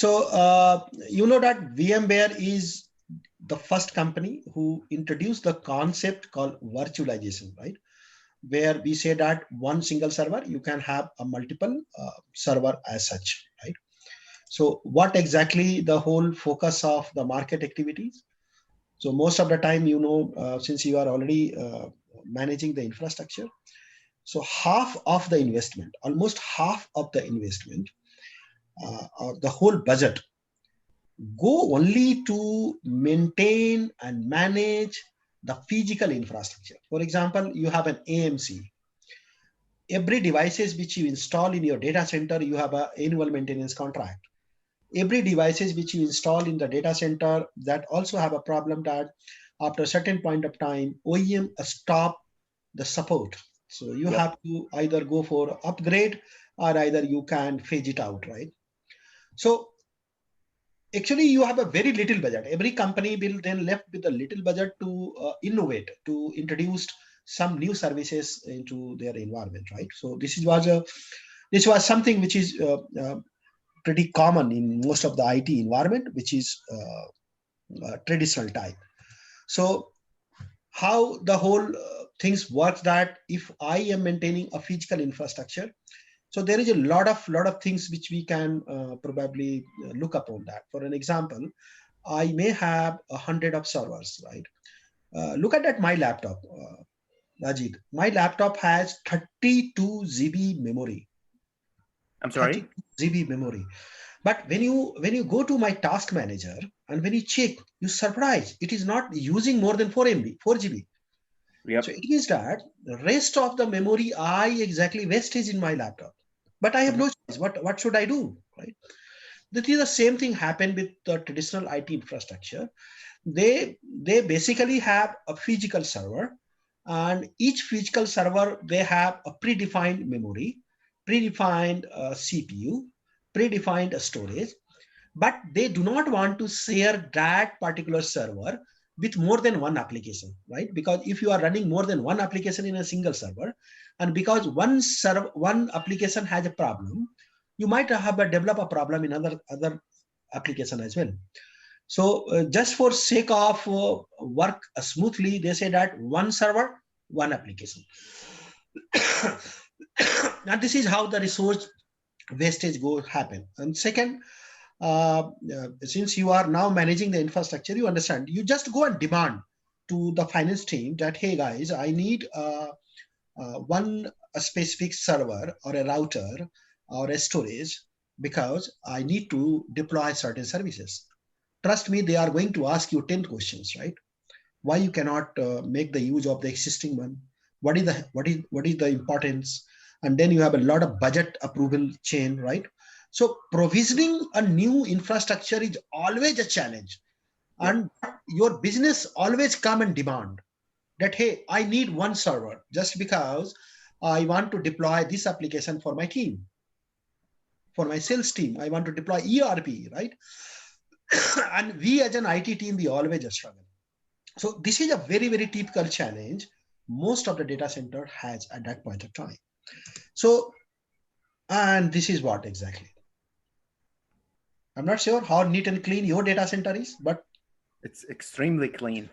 So you know that VMware is the first company who introduced the concept called virtualization, right? Where we say that one single server, you can have a multiple server as such, right? So what exactly the whole focus of the market activities? So most of the time, since you are already managing the infrastructure, so half of the investment, almost half of the investment, or the whole budget go only to maintain and manage the physical infrastructure. For example, you have an AMC. Every devices which you install in your data center, you have an annual maintenance contract. Every devices which you install in the data center, that also have a problem that after a certain point of time, OEM stop the support. So you have to either go for upgrade or either you can phase it out, right? So actually you have a very little budget. Every company will then left with a little budget to innovate, to introduce some new services into their environment, right? So this was something which is pretty common in most of the IT environment, which is traditional type. So how the whole things works, that if I am maintaining a physical infrastructure, so there is a lot of things which we can probably look upon that. For an example, I may have 100 of servers, right? Look at that, my laptop, Rajit. My laptop has 32 GB memory. I'm sorry? 32 GB memory. But when you go to my task manager and when you check, you surprise, it is not using more than 4 MB, 4 GB. Yep. So it means that the rest of the memory I exactly wastage in my laptop. But I have no choice. What should I do? Right? That is the same thing happened with the traditional IT infrastructure. They basically have a physical server, and each physical server they have a predefined memory, predefined CPU, predefined storage, but they do not want to share that particular server with more than one application, right? Because if you are running more than one application in a single server, and because one application has a problem, you might have a develop a problem in other application as well. So just for sake of work smoothly, they say that one server, one application. Now this is how the resource wastage go happen. And second, since you are now managing the infrastructure, you understand, you just go and demand to the finance team that, hey guys, I need a specific server or a router or a storage because I need to deploy certain services. Trust me, they are going to ask you 10 questions, right? Why you cannot make the use of the existing one? What is the importance? And then you have a lot of budget approval chain, right? So provisioning a new infrastructure is always a challenge, and your business always come and demand that, hey, I need one server just because I want to deploy this application for my team, for my sales team. I want to deploy ERP, right? And we as an IT team, we always struggle. So this is a very, very typical challenge most of the data center has at that point of time. So, and this is what exactly. I'm not sure how neat and clean your data center is, but it's extremely clean.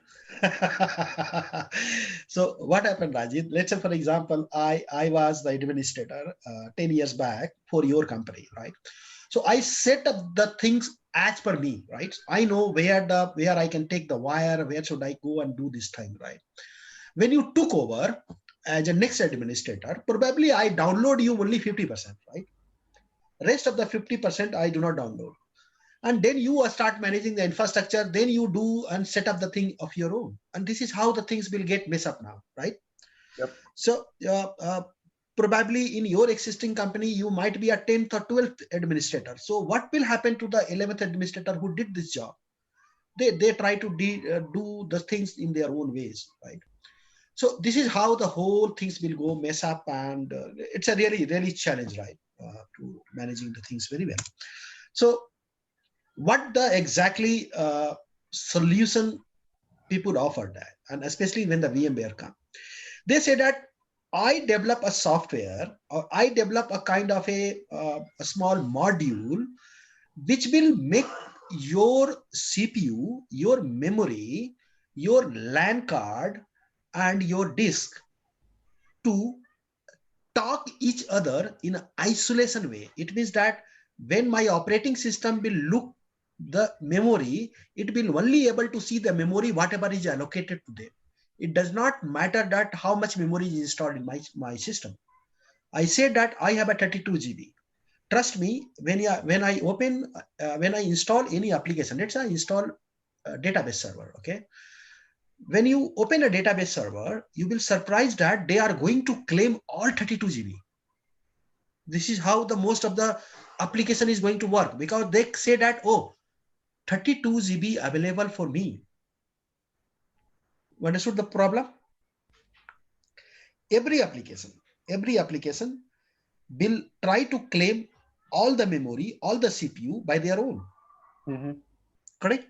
So what happened, Rajit? Let's say, for example, I was the administrator 10 years back for your company, right? So I set up the things as per me, right? I know where I can take the wire, where should I go and do this thing, right? When you took over as a next administrator, probably I download you only 50%, right? Rest of the 50% I do not download. And then you start managing the infrastructure, then you do and set up the thing of your own. And this is how the things will get messed up now, right? Yep. So probably in your existing company, you might be a 10th or 12th administrator. So what will happen to the 11th administrator who did this job? They try to do the things in their own ways, right? So this is how the whole things will go mess up, and it's a really, really challenge, right? To managing the things very well. So what the exactly solution people offer that, and especially when the VMware come, they say that I develop a software or I develop a kind of a small module which will make your CPU, your memory, your LAN card, and your disk to talk each other in an isolation way. It means that when my operating system will look the memory, it will only able to see the memory whatever is allocated to them. It does not matter that how much memory is installed in my system. I said that I have a 32 GB. Trust me, when I install any application, let's say I install a database server, okay? When you open a database server, you will surprise that they are going to claim all 32 GB. This is how the most of the application is going to work, because they say that, oh, 32 GB available for me. You understood the problem? Every application will try to claim all the memory, all the CPU by their own. Correct?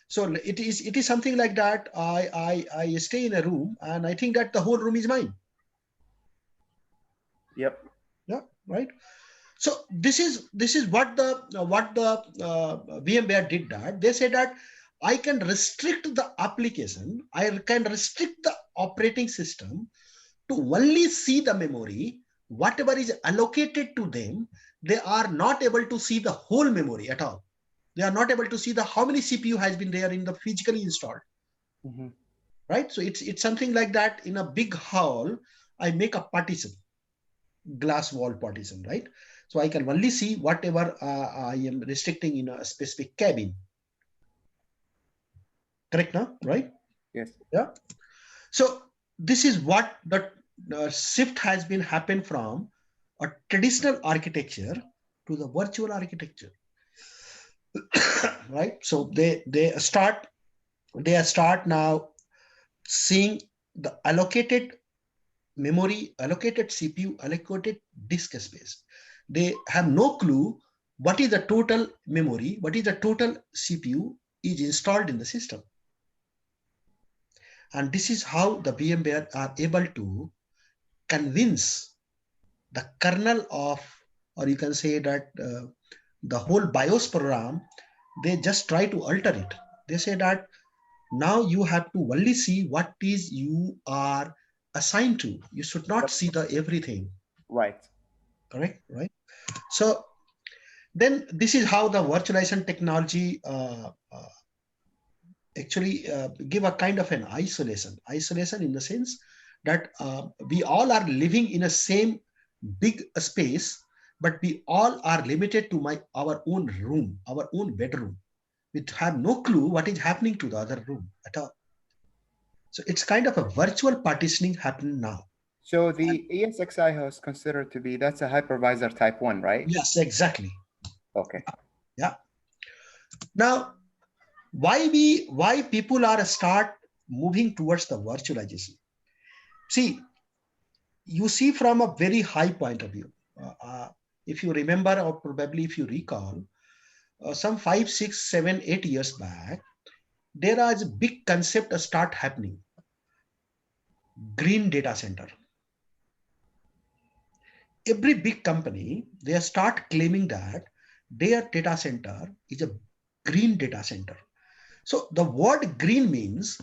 So it is something like that. I stay in a room and I think that the whole room is mine. Yep. Yeah. Right. So this is what the VMware did. That they said that I can restrict the application. I can restrict the operating system to only see the memory, whatever is allocated to them. They are not able to see the whole memory at all. They are not able to see the how many CPU has been there in the physically installed. Right. So it's something like that. In a big hall, I make a partition, glass wall partition, right? So I can only see whatever I am restricting in a specific cabin. Correct now, right? Yes. Yeah. So this is what the shift has been happened from a traditional architecture to the virtual architecture. Right. So they start now seeing the allocated memory, allocated CPU, allocated disk space. They have no clue what is the total memory, what is the total CPU is installed in the system. And this is how the VMware are able to convince the kernel of, or you can say that the whole BIOS program, they just try to alter it. They say that now you have to only see what is you are assigned to. You should not see the everything. Right. Correct, right? So then this is how the virtualization technology actually give a kind of an isolation in the sense that we all are living in a same big space, but we all are limited to our own room, our own bedroom. We have no clue what is happening to the other room at all. So it's kind of a virtual partitioning happening now. So the ESXi host considered to be, that's a hypervisor type 1, right? Yes, exactly. Okay. Yeah. Now, why people are start moving towards the virtualization? See, you see from a very high point of view. If you remember, or probably if you recall, some 5, 6, 7, 8 years back, there is a big concept start happening. Green data center. Every big company, they start claiming that their data center is a green data center. So the word green means,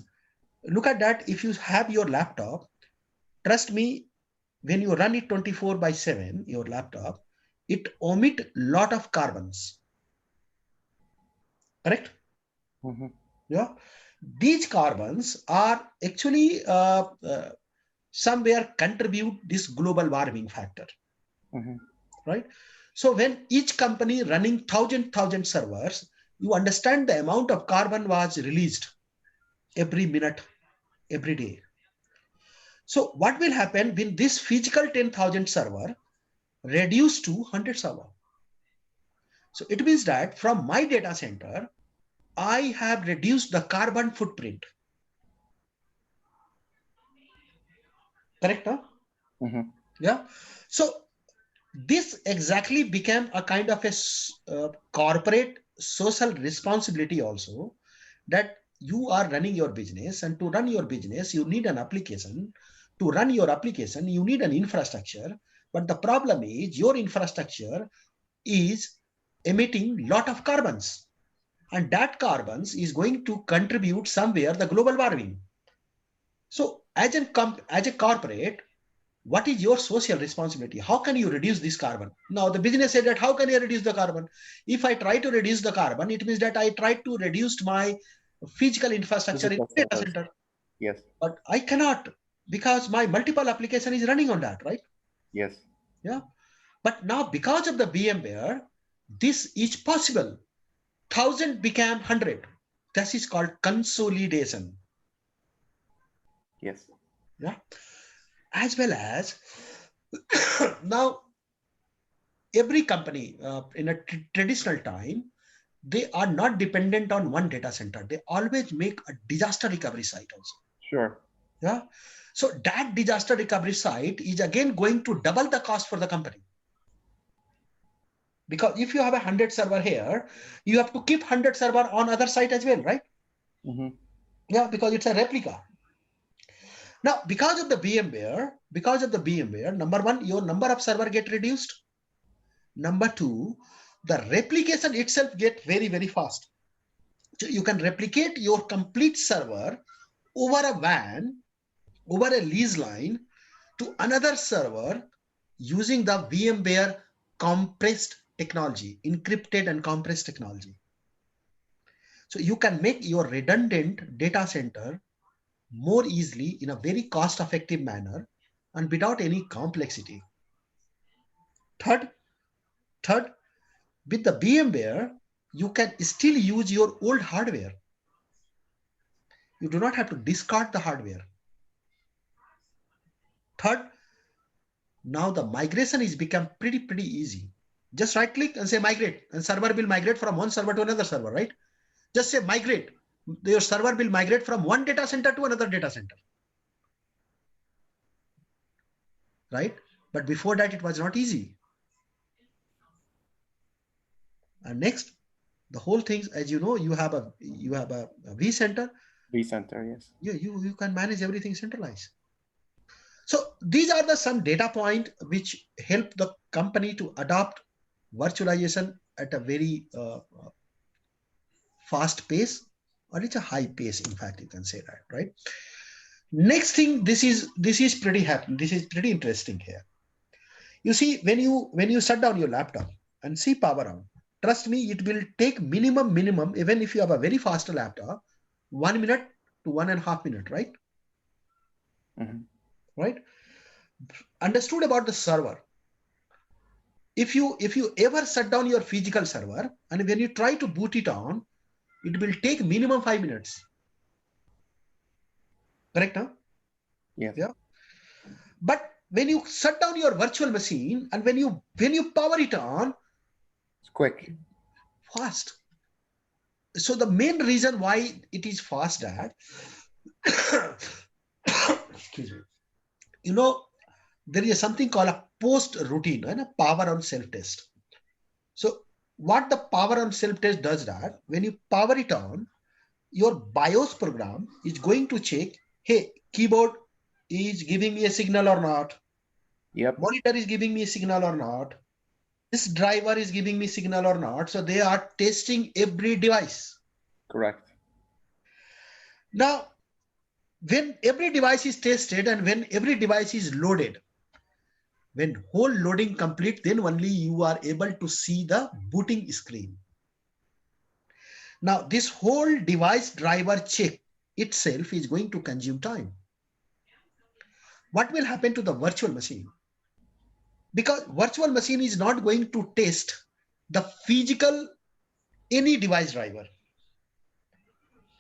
look at that. If you have your laptop, trust me, when you run it 24/7, your laptop, it omit lot of carbons. Correct? Yeah. These carbons are actually somewhere contribute this global warming factor. Right? So when each company running thousand servers, you understand the amount of carbon was released every minute, every day. So what will happen when this physical 10,000 server reduced to 100 server? So it means that from my data center, I have reduced the carbon footprint. Correct? Huh? Yeah. So this exactly became a kind of a corporate social responsibility also, that you are running your business, and to run your business, you need an application. To run your application, you need an infrastructure. But the problem is your infrastructure is emitting lot of carbons, and that carbons is going to contribute somewhere the global warming. So as a corporate, what is your social responsibility? How can you reduce this carbon? Now the business said that how can I reduce the carbon? If I try to reduce the carbon, it means that I try to reduce my physical infrastructure in Physical data centers. center. Yes. But I cannot, because my multiple application is running on that, right? Yes. Yeah. But now because of the VMware, this is possible. 1,000 became 100. This is called consolidation. Yes. Yeah. As well as now every company in a traditional time, they are not dependent on one data center. They always make a disaster recovery site also. Sure. Yeah. So that disaster recovery site is again going to double the cost for the company. Because if you have 100 server here, you have to keep 100 server on other site as well, right? Mm-hmm. Yeah, because it's a replica. Now, because of the VMware, number one, your number of server get reduced. Number two, the replication itself get very, very fast. So you can replicate your complete server over a WAN, over a lease line to another server using the VMware compressed technology, encrypted and compressed technology. So you can make your redundant data center more easily in a very cost-effective manner and without any complexity. Third, with the VMware, you can still use your old hardware. You do not have to discard the hardware. Third, now the migration is become pretty easy. Just right click and say migrate, and server will migrate from one server to another server, right? Just say migrate. Your server will migrate from one data center to another data center, right? But before that, it was not easy. And next, the whole things, as you know, you have a vCenter. vCenter, yes. You can manage everything centralized. So these are the some data point which help the company to adopt virtualization at a very fast pace, or it's a high pace. In fact, you can say that, right? Next thing, this is pretty happen. This is pretty interesting here. You see, when you shut down your laptop and see power on, trust me, it will take minimum, even if you have a very fast laptop, 1 minute to 1.5 minutes, right? Mm-hmm. Right? Understood about the server. If you ever shut down your physical server and when you try to boot it on, it will take minimum 5 minutes. Correct, huh? Yes. Yeah. But when you shut down your virtual machine and when you power it on, it's quick, fast. So the main reason why it is fast, that excuse me, you know, there is something called a post routine and a power on self test. So what the power on self test does, that when you power it on, your BIOS program is going to check, hey, keyboard is giving me a signal or not. Yep. Monitor is giving me a signal or not. This driver is giving me signal or not. So they are testing every device. Correct. Now, when every device is tested and when every device is loaded, when whole loading complete, then only you are able to see the booting screen. Now, this whole device driver check itself is going to consume time. What will happen to the virtual machine? Because virtual machine is not going to test the physical any device driver,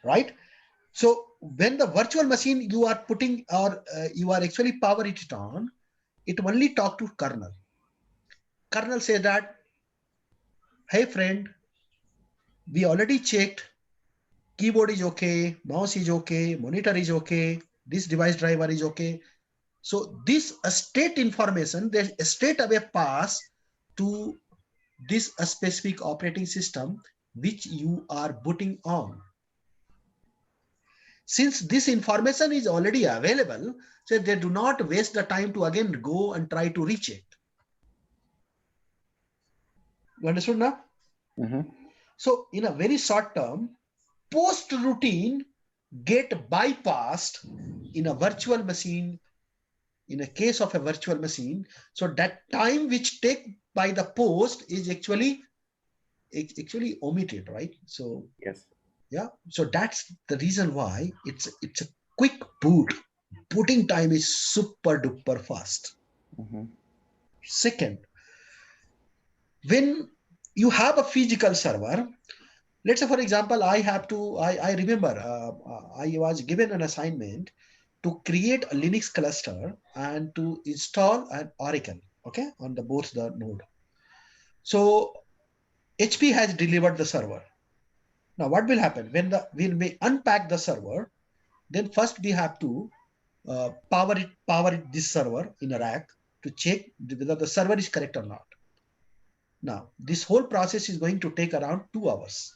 right? So when the virtual machine you are putting, or you are actually power it on, it only talk to kernel. Kernel say that, hey friend, we already checked, keyboard is okay, mouse is okay, monitor is okay, this device driver is okay. So this state information, there's a state away pass to this specific operating system which you are booting on. Since this information is already available, so they do not waste the time to again go and try to recheck. You understood now? Mhm. So in a very short term, post routine get bypassed in a virtual machine, in a case of a virtual machine. So that time which take by the post is actually omitted, right? So Yes. yeah, so that's the reason why it's a quick boot. Booting time is super duper fast. Mhm. Second, when you have a physical server, let's say for example, I remember I was given an assignment to create a Linux cluster and to install an Oracle, okay, on the both the node. So HP has delivered the server. Now what will happen when we unpack the server? Then first we have to power it this server in a rack to check whether the server is correct or not. Now this whole process is going to take around 2 hours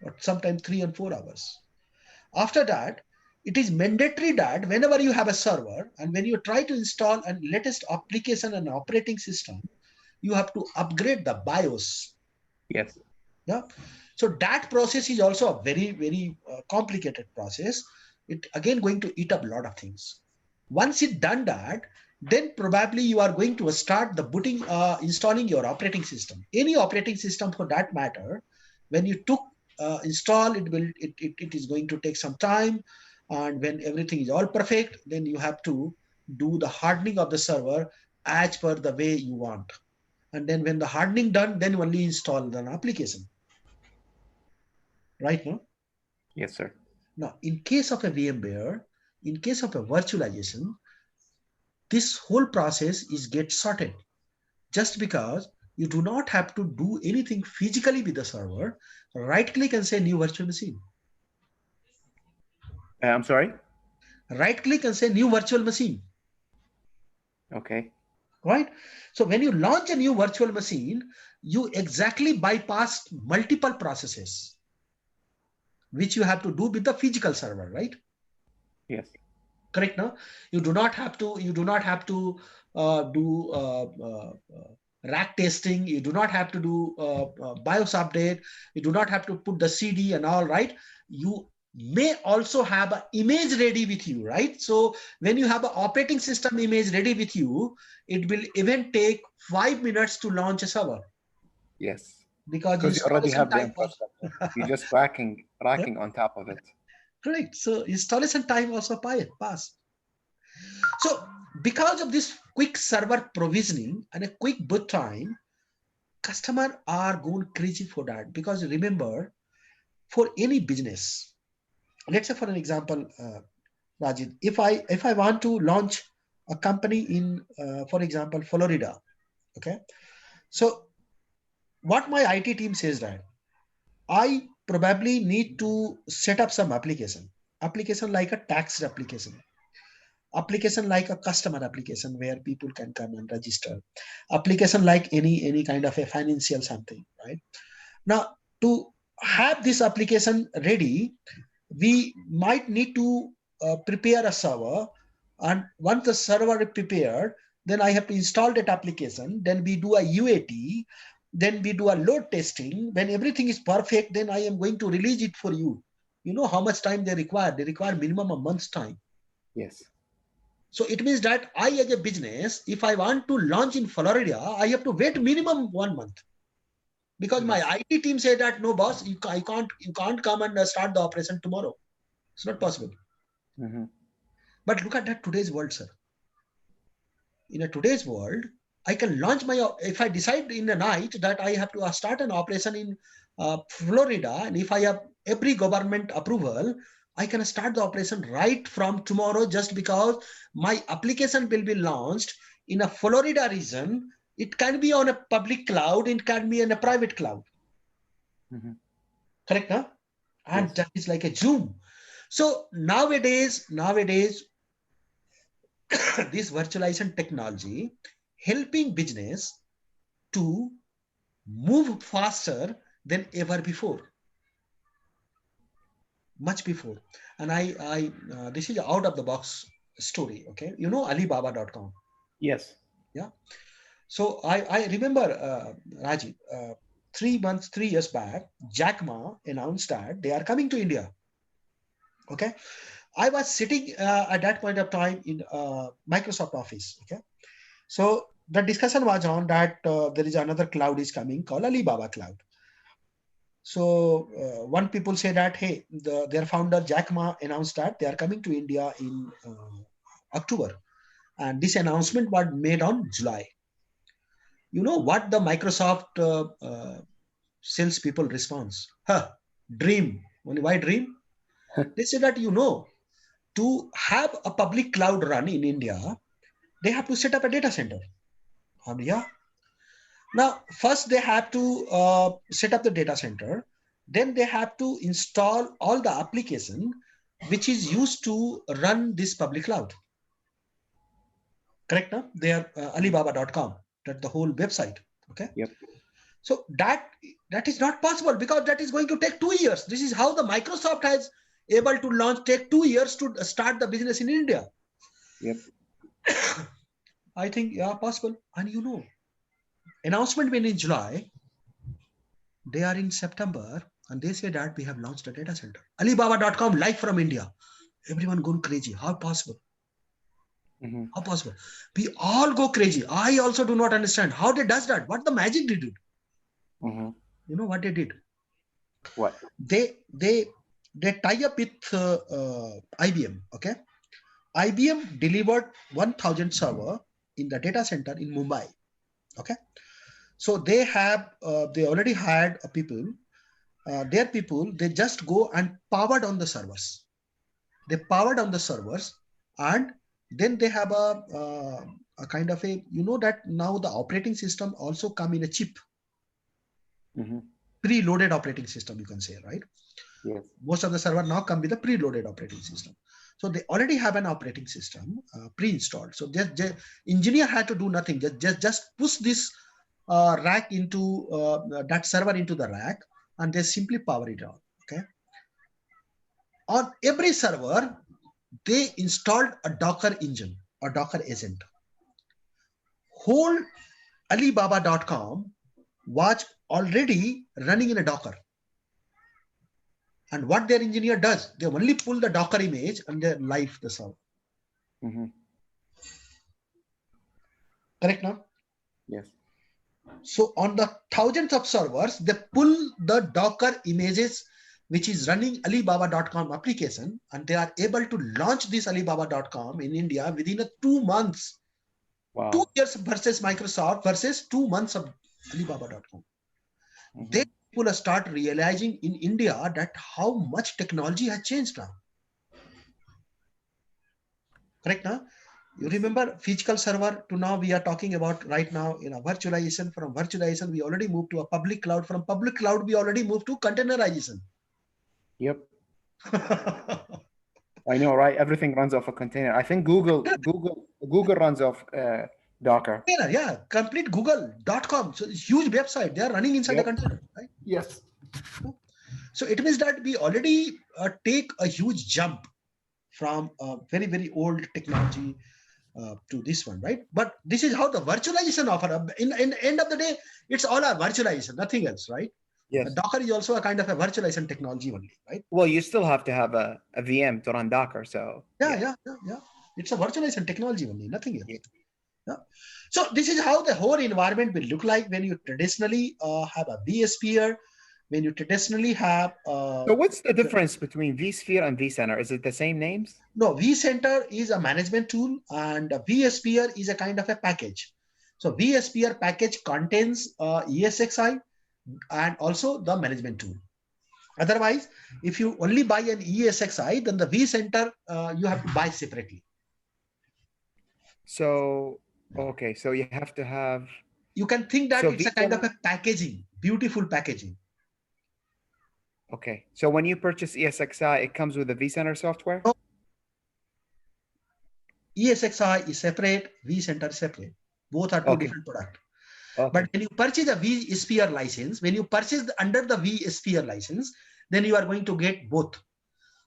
or sometimes 3 and 4 hours. After that, it is mandatory that whenever you have a server and when you try to install a latest application and operating system, you have to upgrade the BIOS. Yes. Yeah. So that process is also a very complicated process. It again going to eat up a lot of things. Once it done that, then probably you are going to start the booting, installing your operating system. Any operating system for that matter, when you took install, it is going to take some time. And when everything is all perfect, then you have to do the hardening of the server as per the way you want. And then when the hardening done, then only install the application. Right now? Yes, sir. Now, in case of a VMware, in case of a virtualization, this whole process is get sorted just because you do not have to do anything physically with the server. Right click and say new virtual machine. I'm sorry. Right click and say new virtual machine. Okay. Right? So when you launch a new virtual machine, you exactly bypass multiple processes which you have to do with the physical server, right? Yes. Correct. Now you do not have to do rack testing. You do not have to do BIOS update. You do not have to put the CD and all, right? You may also have an image ready with you, right? So when you have an operating system image ready with you, it will even take 5 minutes to launch a server Yes. because Because you already installation have the time was infrastructure. You're just racking on top of it. correct. So installation time also pass. So because of this quick server provisioning and a quick boot time, customers are going crazy for that. Because remember, for any business, let's say for an example, Rajit, if I want to launch a company in, for example, Florida, okay. So what my IT team says that I probably need to set up some application like a tax application like a customer application where people can come and register, application like any kind of a financial something, right? Now to have this application ready, we might need to prepare a server, and once the server is prepared, then I have to install that application, then we do a UAT, then we do a load testing. When everything is perfect, then I am going to release it for you. You know how much time they require minimum a month's time. Yes. So it means that I, as a business, if I want to launch in Florida, I have to wait minimum 1 month because my Yes. IT team said that no, boss, you can't come and start the operation tomorrow. It's not possible. Mm-hmm. But look at that today's world, sir. In a today's world, I can launch my if I decide in the night that I have to start an operation in Florida, and if I have every government approval, I can start the operation right from tomorrow just because my application will be launched in a Florida region. It can be on a public cloud, it can be in a private cloud. Mm-hmm. Correct, huh? And Yes. that is like a Zoom. So nowadays, this virtualization technology helping business to move faster than ever before, much before. And this is out of the box story. Okay, you know Alibaba.com. Yes. Yeah. So I remember Rajiv. 3 years back, Jack Ma announced that they are coming to India. Okay. I was sitting at that point of time in Microsoft Office. Okay. So the discussion was on that there is another cloud is coming called Alibaba Cloud. So one people say that, hey, their founder Jack Ma announced that they are coming to India in October. And this announcement was made on July. You know what the Microsoft salespeople response? Huh, dream. Why dream? They say that, to have a public cloud run in India, they have to set up a data center. Yeah. Now, first they have to set up the data center. Then they have to install all the application which is used to run this public cloud. Correct? No? They are Alibaba.com. That's the whole website. Okay. Yep. So that is not possible because that is going to take 2 years. This is how the Microsoft has able to take 2 years to start the business in India. Yep. I think, yeah, possible. And announcement when in July, they are in September, and they say that we have launched a data center. Alibaba.com live from India. Everyone going crazy. How possible? Mm-hmm. How possible? We all go crazy. I also do not understand how they does that. What the magic they did? Mm-hmm. You know what they did? What? They tie up with IBM. Okay, IBM delivered 1,000 server in the data center in Mumbai. Okay, so they already hired people. Their people, they just go and powered on the servers. They powered on the servers, and then they have a kind of that now the operating system also come in a chip. Mm-hmm. Preloaded operating system, you can say, right? Yes. Most of the server now come with a preloaded operating system. So they already have an operating system pre-installed. So just engineer had to do nothing. Just push this rack into that server into the rack, and they simply power it on. Okay. On every server, they installed a Docker engine or Docker agent. Whole Alibaba.com was already running in a Docker. And what their engineer does, they only pull the Docker image and they live the server. Mm-hmm. Correct now? Yes. So on the thousands of servers, they pull the Docker images, which is running Alibaba.com application, and they are able to launch this Alibaba.com in India within 2 months. Wow. 2 years versus Microsoft versus 2 months of Alibaba.com. Mm-hmm. Then people start realizing in India that how much technology has changed now. Correct now? You remember physical server to now we are talking about right now virtualization. From virtualization, we already moved to a public cloud. From public cloud, we already moved to containerization. Yep. I know, right? Everything runs off a container. I think Google runs off Docker. Yeah, complete Google.com. So it's huge website. They are running inside the container, right? Yes. So it means that we already take a huge jump from very, very old technology to this one, right? But this is how the virtualization offer. In the end of the day, it's all a virtualization, nothing else, right? Yes. Docker is also a kind of a virtualization technology only, right? Well, you still have to have a VM to run Docker, so Yeah. It's a virtualization technology only, nothing else. Yeah. So this is how the whole environment will look like when you traditionally have a vSphere, when you traditionally have. So what's the difference between vSphere and vCenter? Is it the same names? No, vCenter is a management tool, and vSphere is a kind of a package. So vSphere package contains ESXi and also the management tool. Otherwise, if you only buy an ESXi, then the vCenter you have to buy separately. So, okay, so you have to have. You can think that it's a kind of a packaging, beautiful packaging. Okay, so when you purchase ESXi, it comes with the vCenter software? No. ESXi is separate, vCenter is separate. Both are two different products. Okay. But when you purchase a vSphere license, when you purchase under the vSphere license, then you are going to get both.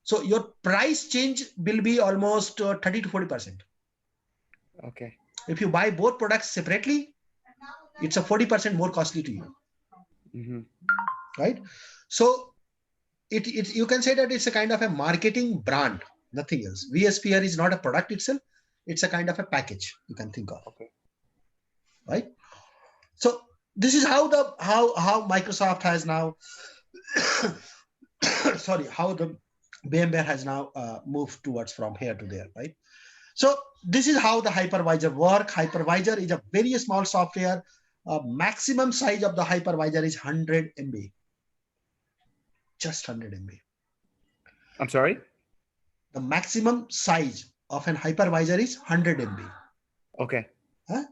So your price change will be almost 30 to 40%. Okay. If you buy both products separately, it's a 40% more costly to you. right? So you can say that it's a kind of a marketing brand, nothing else. vSphere is not a product itself. It's a kind of a package you can think of. Okay. Right? So this is how Microsoft has now, sorry, how the VMware has now moved towards from here to there, right? So this is how the hypervisor work. Hypervisor is a very small software. Maximum size of the hypervisor is 100 MB. Just 100 MB. I'm sorry? The maximum size of an hypervisor is 100 MB. Okay.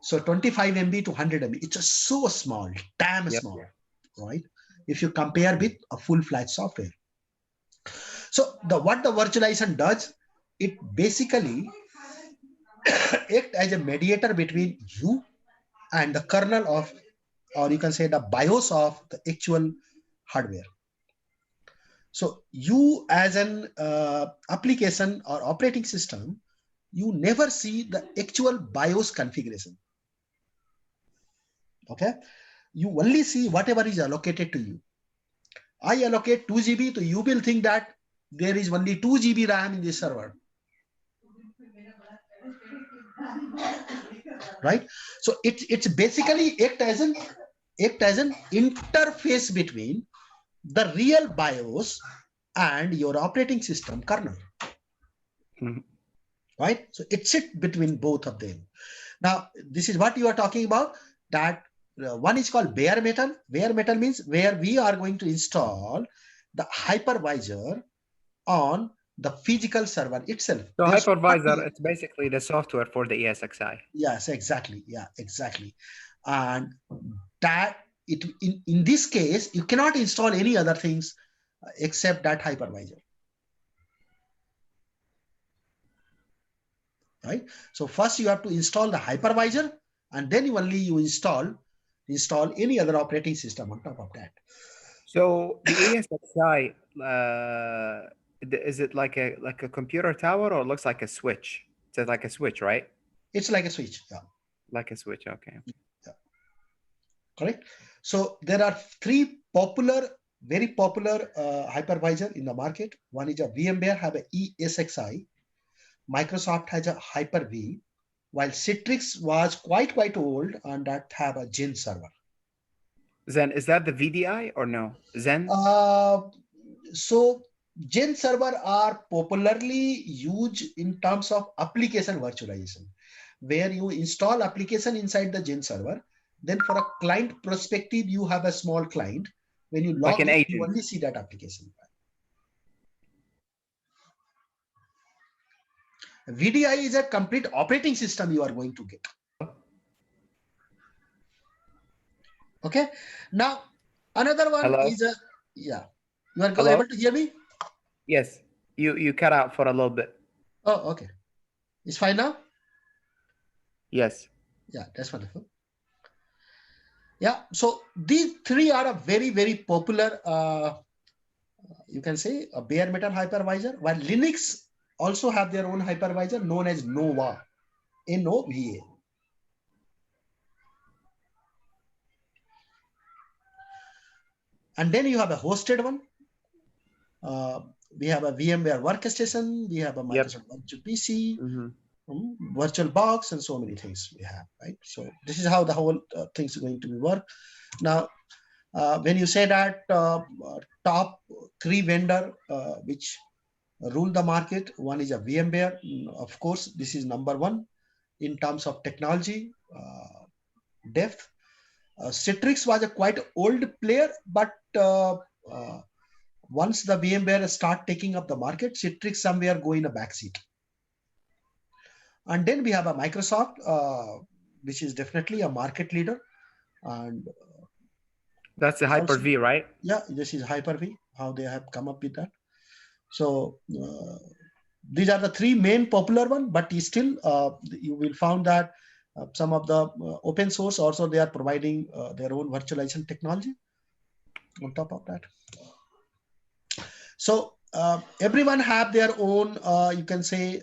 So 25 MB to 100 MB. It's just so small, damn small, right? If you compare with a full-fledged software. So what the virtualization does, it basically acts as a mediator between you and the kernel of, or you can say the BIOS of the actual hardware. So you as an application or operating system, you never see the actual BIOS configuration. Okay, you only see whatever is allocated to you. I allocate 2 GB, so you will think that there is only 2 GB RAM in this server. Right? So it's basically act as an interface between the real BIOS and your operating system kernel. Right? So it sits between both of them. Now, this is what you are talking about, that one is called bare metal. Bare metal means where we are going to install the hypervisor on the physical server itself. So hypervisor, it's basically the software for the ESXi. Yes, exactly. Yeah, exactly. And that in this case, you cannot install any other things except that hypervisor. Right? So first you have to install the hypervisor, and then only you install any other operating system on top of that. So the ESXi, is it like a computer tower, or looks like a switch? It's like a switch, right? It's like a switch. Yeah. Like a switch. Okay. Yeah. Correct. So there are three very popular hypervisor in the market. One is a VMware have a ESXi. Microsoft has a Hyper-V, while Citrix was quite old and that have a Xen server. Xen, is that the VDI or no? Xen? So Xen server are popularly used in terms of application virtualization, where you install application inside the Xen server. Then for a client perspective, you have a small client. When you log like an in, agent. you only see that application. VDI is a complete operating system you are going to get. Okay. Now, another one Hello? is a, yeah. You are able to hear me? Yes. You cut out for a little bit. Oh, okay. It's fine now? Yes. Yeah, that's wonderful. Yeah. So these three are a very popular, you can say, a bare metal hypervisor, while Linux also have their own hypervisor known as Nova, N-O-V-A. And then you have a hosted one. We have a VMware Workstation. We have a Microsoft Virtual PC, VirtualBox, and so many things we have, right? So this is how the whole things are going to be work. Now, when you say that top three vendor which rule the market, one is a VMware. Of course, this is number one in terms of technology depth. Citrix was a quite old player, but once the VMware start taking up the market, Citrix somewhere go in a backseat. And then we have a Microsoft, which is definitely a market leader. And that's the Hyper-V, right? Yeah, this is Hyper-V, how they have come up with that. So these are the three main popular one, but still you will find that some of the open source also they are providing their own virtualization technology on top of that. So everyone have their own, you can say,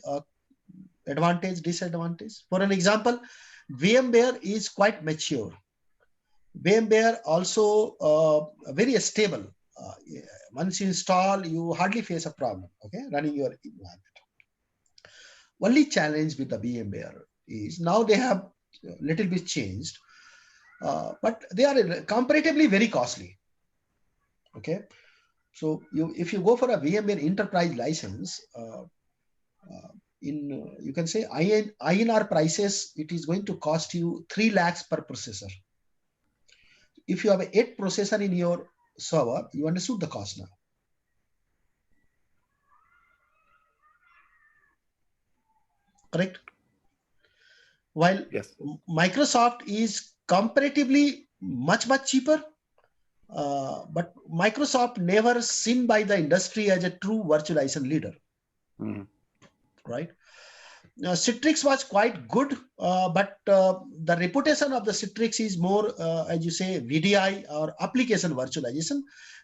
advantage, disadvantage. For an example, VMware is quite mature. VMware also very stable. Once you install, you hardly face a problem, okay, running your environment. Only challenge with the VMware is now they have a little bit changed, but they are comparatively very costly, okay. So if you go for a VMware enterprise license, you can say INR prices, it is going to cost you 3 lakhs per processor. If you have a 8 processor in your server, you understood the cost now. Correct? While Yes. Microsoft is comparatively much cheaper, but Microsoft never seen by the industry as a true virtualization leader, right? Citrix was quite good, but the reputation of the Citrix is more, as you say, VDI or application virtualization.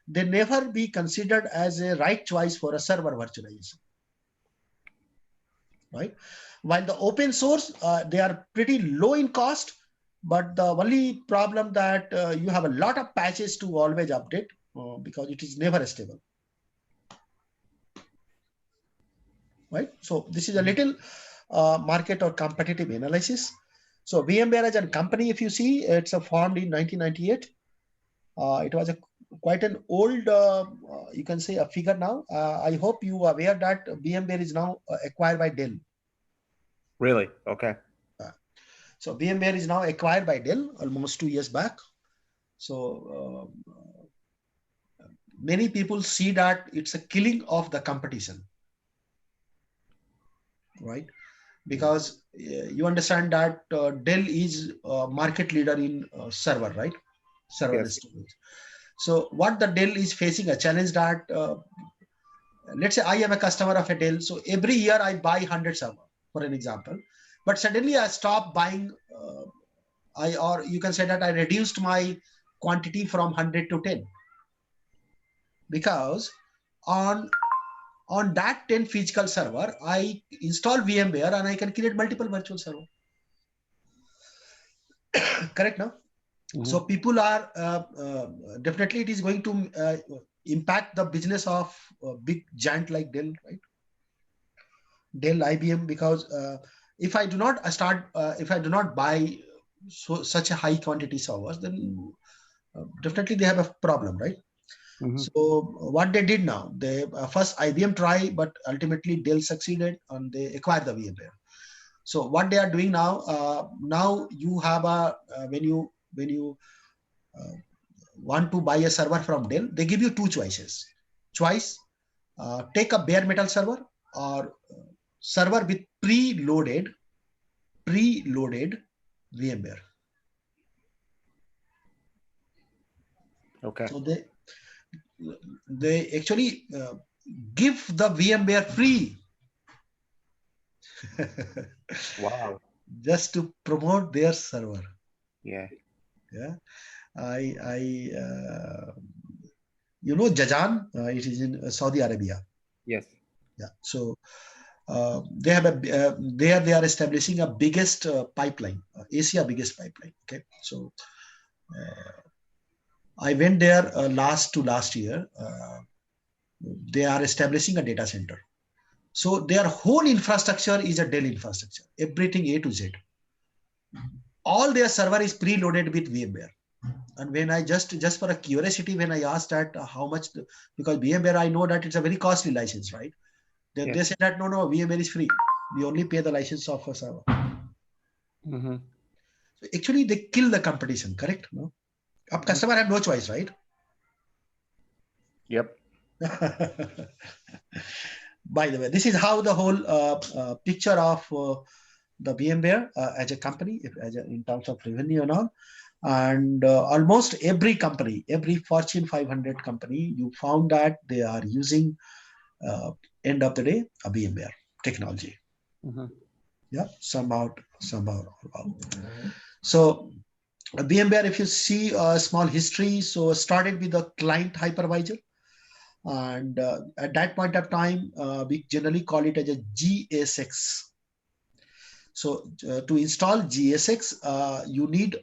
They never be considered as a right choice for a server virtualization, right? While the open source, they are pretty low in cost, but the only problem that you have a lot of patches to always update because it is never stable, right? So this is a little market or competitive analysis. So VMware as a company, if you see, it's formed in 1998. It was quite an old, you can say, a figure now. I hope you are aware that VMware is now acquired by Dell. Really? Okay. So VMware is now acquired by Dell almost 2 years back. So many people see that it's a killing of the competition, right? Because you understand that Dell is a market leader in server, right? Server Yes. storage. So what the Dell is facing a challenge that, let's say I am a customer of a Dell. So every year I buy 100 server, for an example, but suddenly I stop buying, or you can say that I reduced my quantity from 100 to 10 because on that 10 physical server, I install VMware and I can create multiple virtual server. Correct now? So people are definitely it is going to impact the business of big giant like Dell, right? Dell, IBM, because if I do not buy such a high quantity servers, then definitely they have a problem, right? So what they did now, they first IBM try, but ultimately Dell succeeded and they acquired the VMware. So what they are doing now, now you have a when you want to buy a server from Dell, they give you two choices. Take a bare metal server or server with preloaded VMware. Okay. So they actually give the VMware free. Wow. Just to promote their server. Yeah. Yeah. You know Jajan, it is in Saudi Arabia. Yes. Yeah. So they have there they are establishing a biggest pipeline, Asia biggest pipeline. Okay. So I went there last year. They are establishing a data center. So their whole infrastructure is a Dell infrastructure, everything A to Z. All their server is preloaded with VMware. And when I just for a curiosity, when I asked that how much, because VMware, I know that it's a very costly license, right? Then they said that no, VMware is free. We only pay the license of a server. So actually, they kill the competition, correct? No, customer have no choice, right? Yep. By the way, this is how the whole picture of the VMware as a company, in terms of revenue and all. And almost every company, every Fortune 500 company, you found that they are using, end of the day, a VMware technology. Yeah, somehow. So VMware, if you see a small history, so started with the client hypervisor. And at that point of time, we generally call it as a GSX. So to install GSX, you need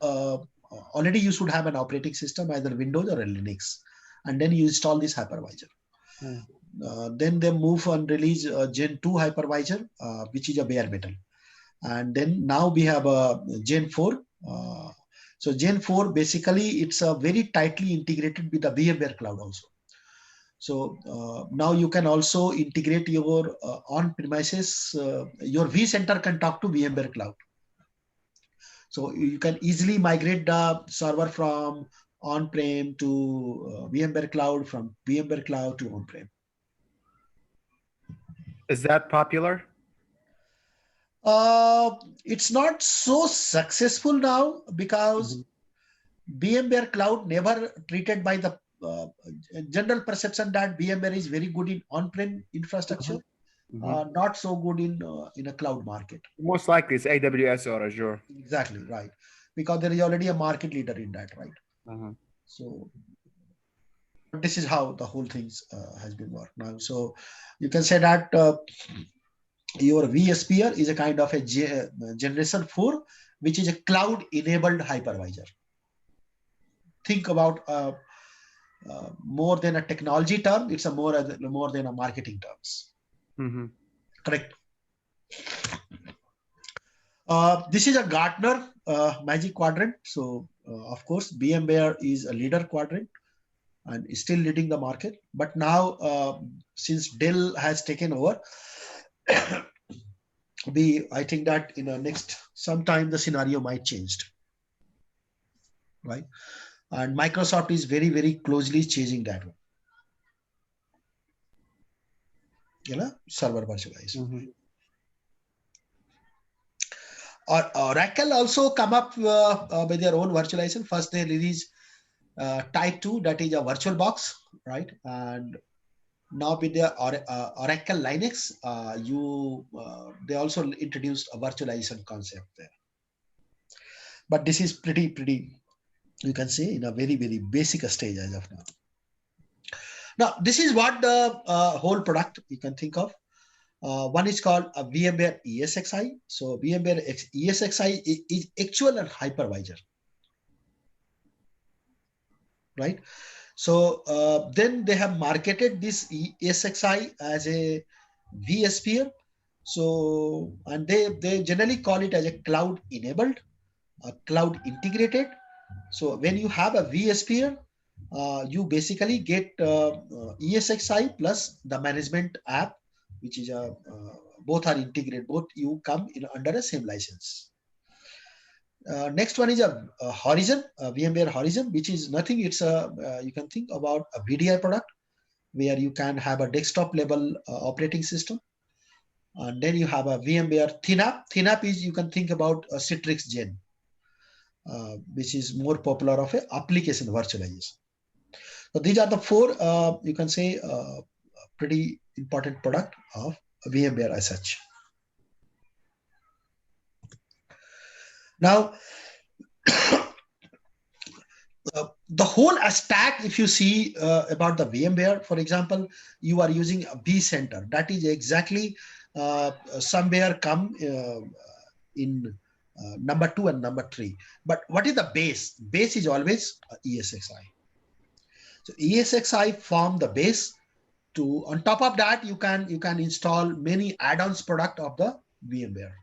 already you should have an operating system, either Windows or a Linux, and then you install this hypervisor. Then they move and release Gen 2 hypervisor, which is a bare metal. And then now we have a Gen 4. So Gen 4, basically, it's a very tightly integrated with the VMware Cloud also. So now you can also integrate your on-premises, your vCenter can talk to VMware Cloud. So you can easily migrate the server from on-prem to VMware Cloud, from VMware Cloud to on-prem. Is that popular? It's not so successful now because VMware Cloud never treated by the general perception that VMware is very good in on-prem infrastructure, not so good in a cloud market. Most likely it's AWS or Azure. Exactly, right. Because there is already a market leader in that, right? So this is how the whole things has been worked now. So you can say that your vSphere is a kind of a generation 4, which is a cloud-enabled hypervisor. Think about more than a technology term, it's a more than a marketing terms. Correct. This is a Gartner Magic Quadrant. So of course, VMware is a leader quadrant and is still leading the market. But now, since Dell has taken over, I think that in the next sometime the scenario might change, right? And Microsoft is very, very closely chasing that one. You know, server virtualization. Oracle also come up with their own virtualization. First, they release Type 2, that is a VirtualBox, right? And now with the Oracle Linux, they also introduced a virtualization concept there. But this is pretty, you can say, in a very, very basic stage as of now. Now, this is what the whole product you can think of. One is called a VMware ESXi. So VMware ESXi is actual and hypervisor, right? So then they have marketed this ESXi as a vSphere. So, and they generally call it as a cloud enabled, cloud integrated. So when you have a vSphere, you basically get ESXi plus the management app, which is both are integrated, both you come in under the same license. Next one is a Horizon, VMware Horizon, which is nothing. It's you can think about a VDI product where you can have a desktop level operating system. And then you have a VMware ThinApp. ThinApp is, you can think about a Citrix Gen, which is more popular of a application virtualization. So these are the four, you can say, pretty important product of VMware as such. Now, the whole stack, if you see about the VMware, for example, you are using a vCenter. That is exactly somewhere come in number 2 and number 3. But what is the base? Base is always ESXi. So ESXi form the base. On top of that, you can install many add-ons product of the VMware.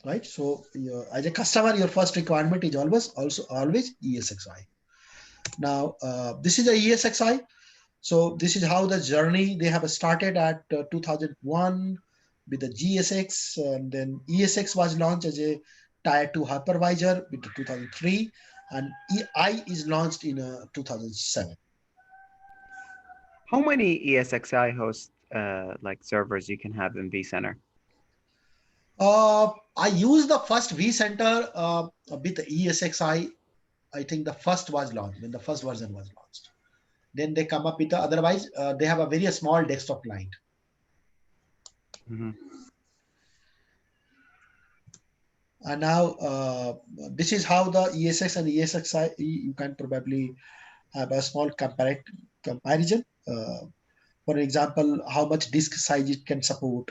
Right. So as a customer, your first requirement is always ESXi. Now this is a ESXi. So this is how the journey they have started at 2001 with the GSX, and then ESX was launched as a Tier 2 hypervisor with 2003, and EI is launched in 2007. How many ESXi host like servers you can have in vCenter? I used the first vCenter with the ESXi. I think the first was launched when the first version was launched. Then they come up with otherwise they have a very small desktop client. And now this is how the ESX and ESXi, you can probably have a small comparison. For example, how much disk size it can support,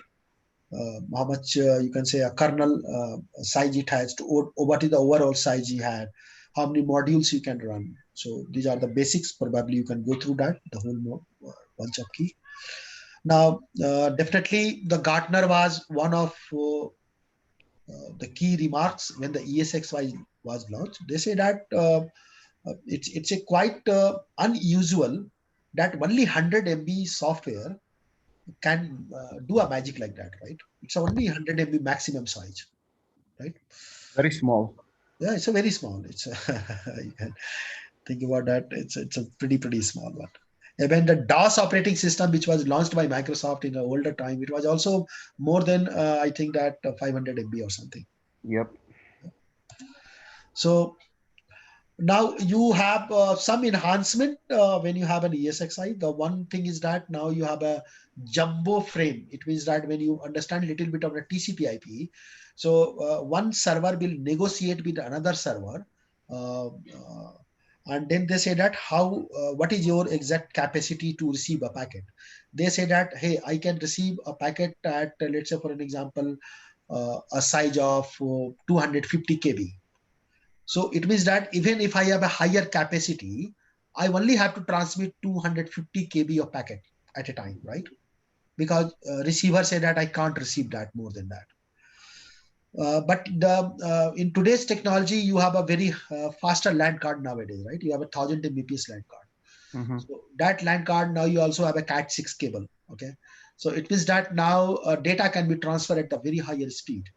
how much you can say a kernel size it has, what is the overall size you had, how many modules you can run. So these are the basics. Probably you can go through that, the whole bunch of key. Now, definitely the Gartner was one of the key remarks when the ESXi was launched. They say that it's a quite unusual that only 100 MB software can do a magic like that, right? It's only 100 MB maximum size, right? Very small. Yeah, it's a very small. It's you can think about that. It's a pretty small one. Even the DOS operating system, which was launched by Microsoft in an older time, it was also more than I think that 500 MB or something. Yep. So now you have some enhancement when you have an ESXi. The one thing is that now you have a jumbo frame. It means that when you understand a little bit of the TCP/IP, so one server will negotiate with another server, and then they say that what is your exact capacity to receive a packet. They say that, hey, I can receive a packet at let's say for an example a size of 250 KB. So it means that even if I have a higher capacity, I only have to transmit 250 KB of packet at a time, right? Because receiver say that I can't receive that more than that. But in today's technology, you have a very faster LAN card nowadays, right? You have 1000 Mbps LAN card. Mm-hmm. So that LAN card, now you also have a Cat6 cable, okay? So it means that now data can be transferred at a very higher speed.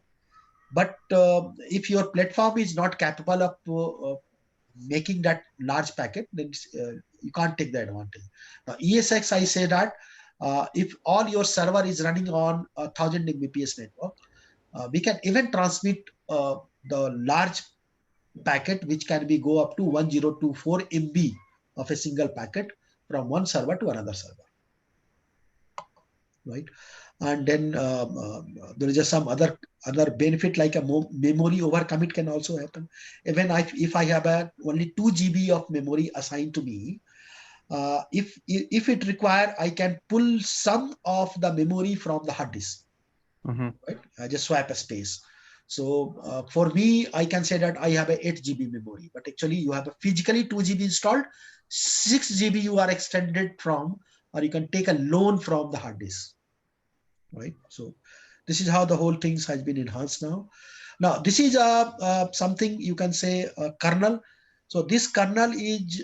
But if your platform is not capable of making that large packet, then you can't take the advantage. Now, ESX, I say that if all your server is running on a 1000 Mbps network, we can even transmit the large packet, which can be go up to 1024 MB of a single packet from one server to another server, right? And then there is just some other benefit like a memory overcommit can also happen. Even if I have only 2 GB of memory assigned to me, if it require, I can pull some of the memory from the hard disk, Mm-hmm. right? I just swap a space. So for me, I can say that I have a 8 GB memory, but actually you have a physically 2 GB installed, 6 GB you are extended from, or you can take a loan from the hard disk, right? So this is how the whole things has been enhanced now. Now this is something you can say kernel. So this kernel is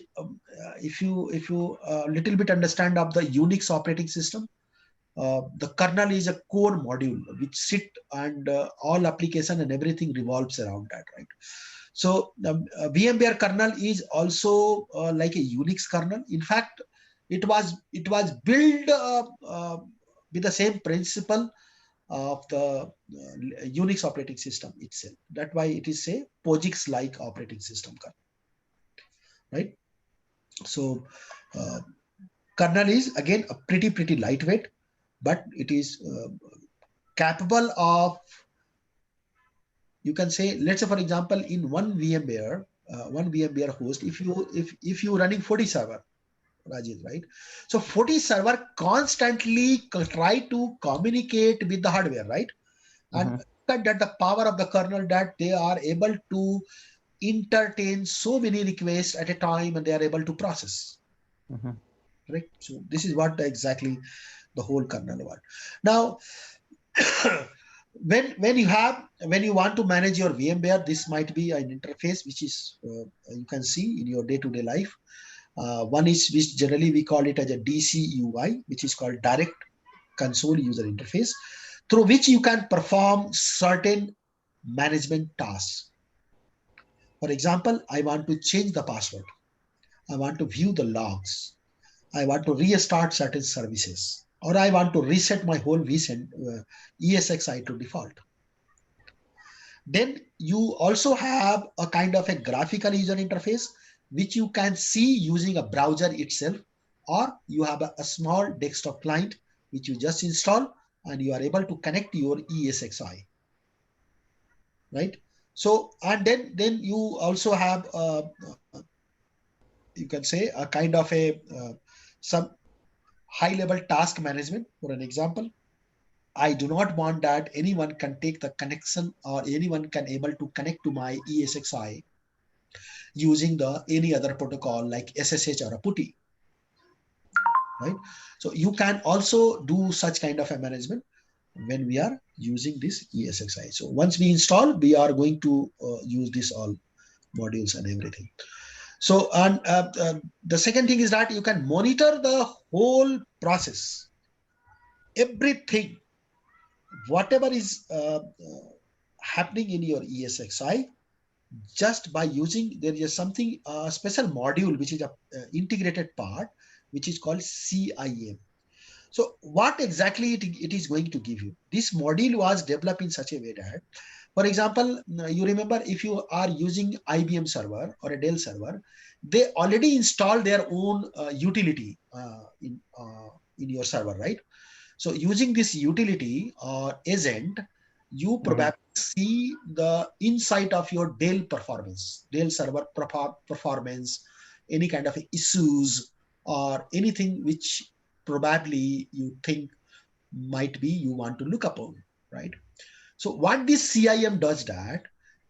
if you little bit understand of the Unix operating system, the kernel is a core module which sit and all application and everything revolves around that, right? So VMware kernel is also like a Unix kernel. In fact, it was built with the same principle of the Unix operating system itself. That's why it is a POSIX-like operating system kernel, right? So kernel is again a pretty lightweight, but it is capable of, you can say, let's say for example, in one VMware host, if you running 40 server, Rajesh, right? So 40 server constantly try to communicate with the hardware, right? And that the power of the kernel, that they are able to entertain so many requests at a time and they are able to process. Mm-hmm. Right? So this is what exactly the whole kernel about. Now, when you want to manage your VMware, this might be an interface which is you can see in your day-to-day life. One is which generally we call it as a DCUI, which is called Direct Console User Interface, through which you can perform certain management tasks. For example, I want to change the password. I want to view the logs. I want to restart certain services, or I want to reset my whole vCenter ESXi to default. Then you also have a kind of a graphical user interface, which you can see using a browser itself, or you have a small desktop client, which you just install and you are able to connect your ESXi, right? So, and then you also have, you can say, a kind of a some high level task management. For an example, I do not want that anyone can take the connection or anyone can able to connect to my ESXi using the any other protocol like SSH or a PuTTY, right? So you can also do such kind of a management when we are using this ESXi. So once we install, we are going to use this all modules and everything. So, and the second thing is that you can monitor the whole process, everything, whatever is happening in your ESXi, just by using, there is something, a special module, which is a integrated part, which is called CIM. So what exactly it is going to give you? This module was developed in such a way that, for example, you remember if you are using IBM server or a Dell server, they already installed their own utility in your server, right? So using this utility or agent, you probably see the insight of your Dell performance, Dell server performance, any kind of issues or anything which probably you think might be you want to look upon, right? So what this CIM does that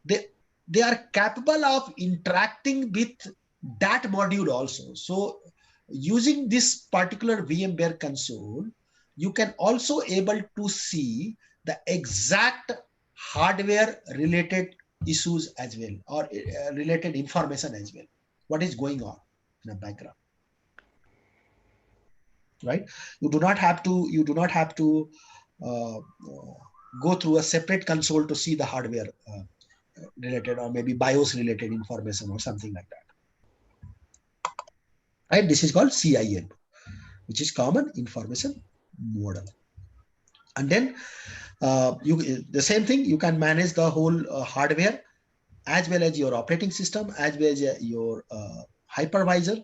they they are capable of interacting with that module also. So using this particular VMware console, you can also able to see the exact hardware related issues as well, or related information as well, what is going on in the background, right? You do not have to go through a separate console to see the hardware related or maybe BIOS related information or something like that, right? This is called CIM, which is Common Information Model. And then you the same thing, you can manage the whole hardware as well as your operating system as well as your hypervisor,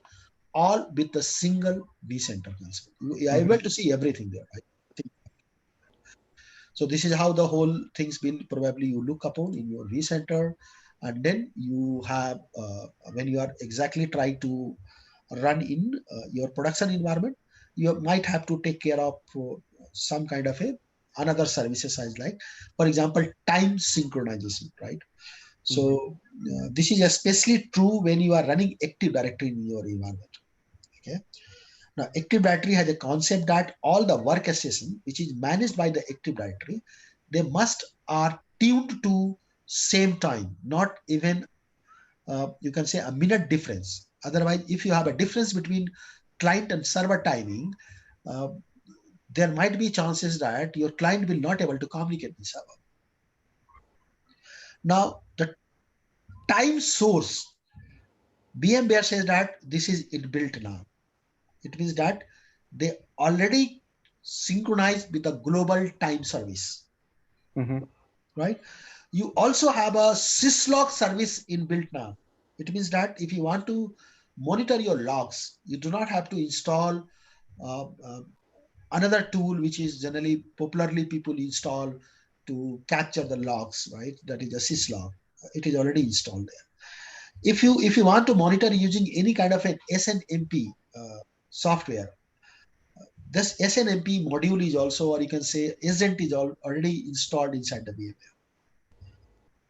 all with a single vCenter console. You are able to see everything there, right? So this is how the whole things will probably you look upon in your vCenter. And then you have, when you are exactly trying to run in your production environment, you might have to take care of some kind of a another services as like, for example, time synchronization, right? So this is especially true when you are running Active Directory in your environment. Okay. Now, Active Directory has a concept that all the workstation which is managed by the Active Directory, they must are tuned to same time, not even you can say a minute difference. Otherwise, if you have a difference between client and server timing, uh, there might be chances that your client will not able to communicate with server. Now, the time source, VMware says that this is inbuilt now. It means that they already synchronize with the global time service, right? You also have a syslog service inbuilt now. It means that if you want to monitor your logs, you do not have to install uh, uh, another tool which is generally popularly people install to capture the logs, right? That is a syslog. It is already installed there. If you want to monitor using any kind of an SNMP software, this SNMP module is also, or you can say agent is already installed inside the VMware.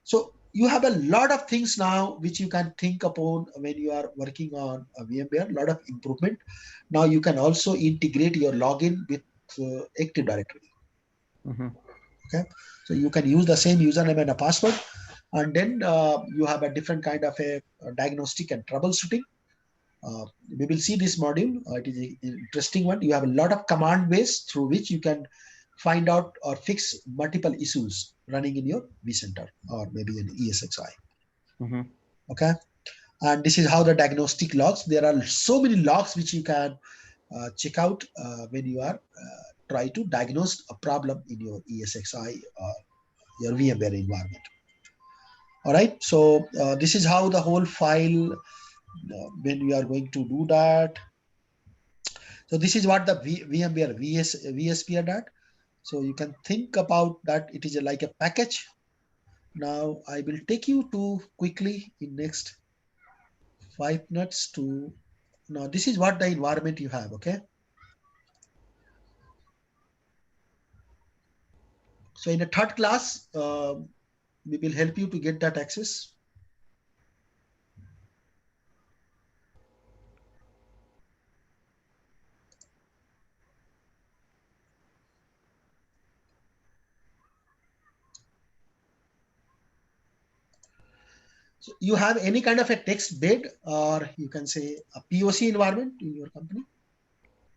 So you have a lot of things now which you can think upon when you are working on a VMware, a lot of improvement. Now you can also integrate your login with Active Directory. Okay, so you can use the same username and a password, and then you have a different kind of a diagnostic and troubleshooting. We will see this module. It is an interesting one. You have a lot of command base through which you can find out or fix multiple issues running in your vCenter or maybe an ESXi. Okay, and this is how the diagnostic logs. There are so many logs which you can check out when you are try to diagnose a problem in your ESXi or your VMware environment. All right, so this is how the whole file when we are going to do that. So this is what the VMware VSPR dot. So you can think about that. It is like a package. Now I will take you to quickly in next 5 minutes to, now this is what the environment you have. Okay. So in the third class, we will help you to get that access. So you have any kind of a text bed, or you can say a POC environment in your company?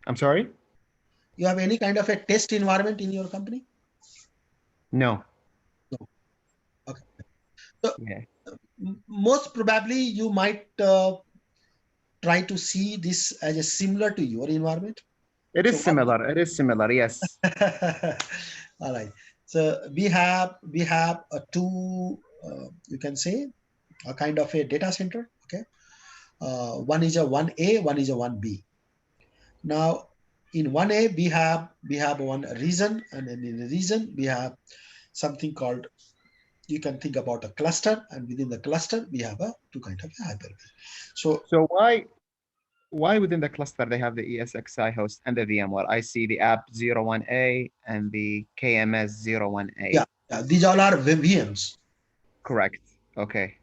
I'm sorry? You have any kind of a test environment in your company? No. No. Okay. So Yeah. most probably you might try to see this as a similar to your environment. It So is similar. It is similar. Yes. all right. So we have a two, you can say a kind of a data center. Okay. One is a 1A, one is a 1B. Now in 1A we have one region, and then in the region we have something called, you can think about a cluster, and within the cluster we have a two kind of a Hyper-V. So So why within the cluster they have the ESXi host and the VMware? I see the app 01A and the KMS 01A. yeah, these all are VMs. Correct. Okay.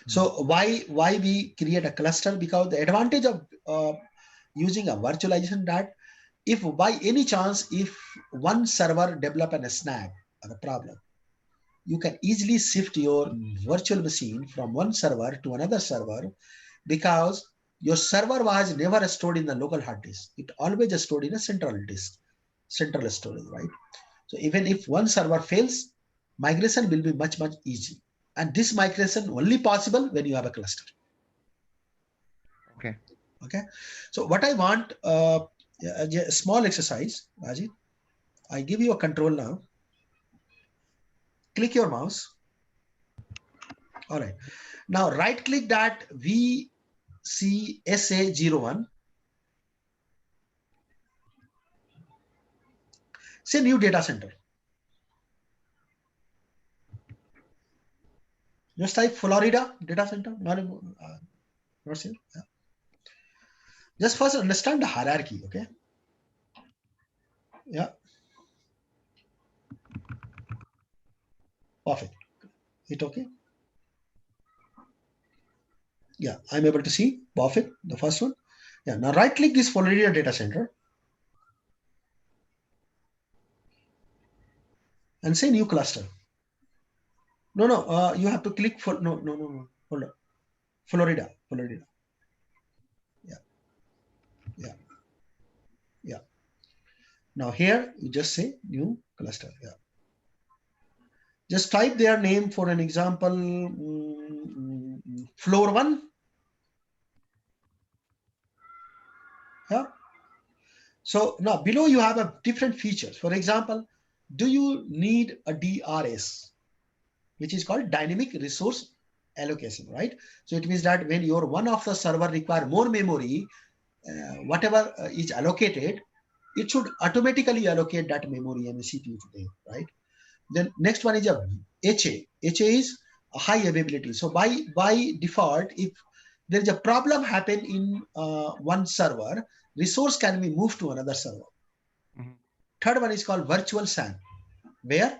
So why we create a cluster? Because the advantage of using a virtualization, that if by any chance if one server develop a snag or a problem, you can easily shift your virtual machine from one server to another server, because your server was never stored in the local hard disk. It always stored in a central disk, central storage, right? So even if one server fails, migration will be much easy. And this migration only possible when you have a cluster. Okay. Okay. So what I want, a small exercise, Ajit. I give you a control now. Click your mouse. All right. Now right click that VCSA01. Say new data center. Just type Florida data center. Not here. Yeah. Just first understand the hierarchy. Okay. Yeah. Perfect. It okay. Yeah, I'm able to see. Perfect. The first one. Yeah. Now right click this Florida data center and say new cluster. No, no. You have to click for no. Hold on. Florida. Yeah. Yeah. Yeah. Now here you just say new cluster. Yeah. Just type their name for an example. Floor 1. Yeah. So now below you have a different features. For example, do you need a DRS, which is called dynamic resource allocation, right? So it means that when your one of the server require more memory, whatever is allocated, it should automatically allocate that memory and the CPU today, right? Then next one is a HA. HA is a high availability. So by default, if there is a problem happen in one server, resource can be moved to another server. Third one is called virtual SAN, where